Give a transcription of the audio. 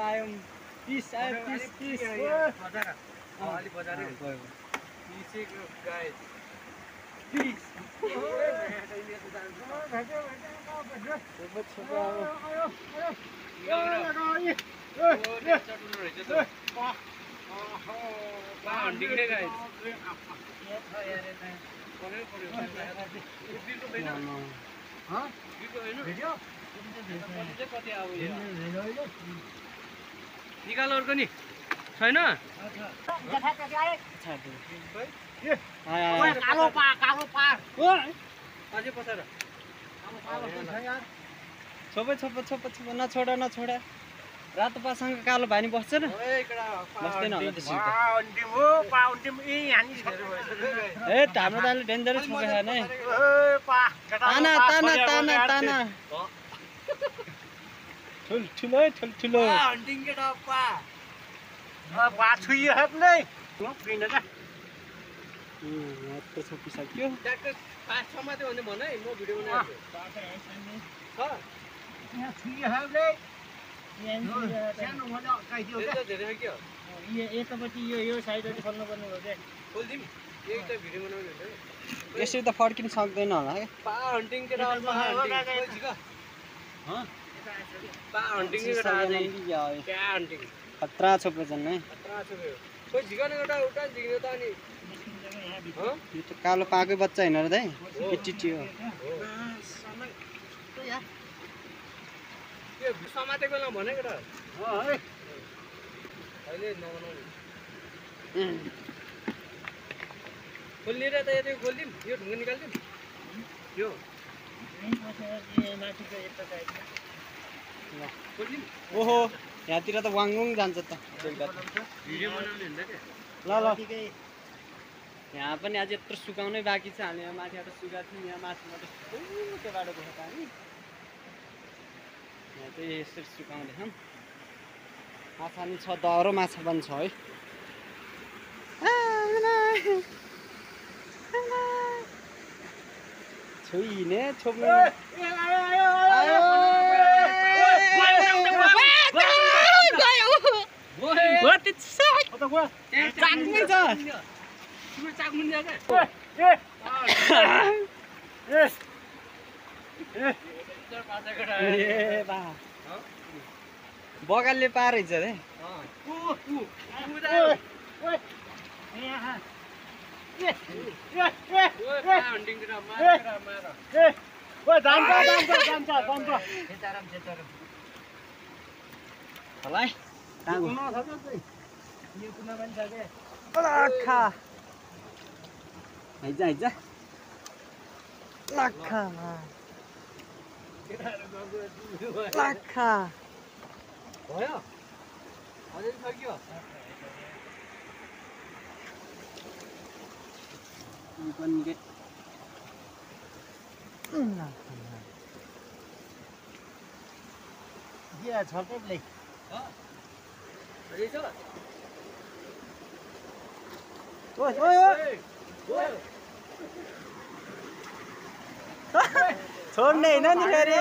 आयो पिस आयो पिस बजार अलि बजार पिसेको गाइस पिस निकाल अर्को नि छैन अझै पछाड छोप नछोडा रातो पासँग कालो भानी बस्छ न बस्दैन होला त्यसो ए हाम्रो दाले डेन्जरै छोपेछ नि ताना ठुलो हन्टिङ के डप्पा पा छुइयो हेप्ने पिन का त्यो छोपिसक्यो ट्याक्क 5 6 मात्रै भने भन है म भिडियो बनाउँछु छ यहाँ छुइयो हेप्ने सानो भने काइदियो के धेरै के हो यतापट्टि यो साइडहरु खोल्नु पर्ने हो के खोल्दिम एक त भिडियो बनाउनु हुन्छ यसरी त फर्किन सक्दैन होला के पा हन्टिङ के डप्पा हन्टिङ ह पा हन्टिङ के राजा क्या हन्टिङ खतरा छोपेछ नि खतरा छोप्यो कोही झिकन एउटा उता झिक्यो त अनि यो त कालो पाकै बच्चा हैन र दाइ टिटी हो यो समातेको बेला भनेको त है अहिले नबनाउनु खोल्नेर त यतै खोल्दिम यो ढुङ्गा निकाल्दिम यो खोल्दिम ओहो यहाँतिर त वाङवुङ जान्छ त भिडियो बनाउनु हुन्छ के ल यहाँ पनि आज यत्रो सुकाउनै बाँकी छ हामी यहाँ माथिबाट सुकाएको थियौँ यहाँ माथिबाट त्यो बाटो गएको हामी यहाँ चाहिँ यसरी सुकाउँदैछौँ माछा नि छ दह्रो माछा पनि छ है छोइने छोप्नु बगालले पार रहेछ रे भयो अझै सक्यो छटेपले छोड्ने होइन नि फेरि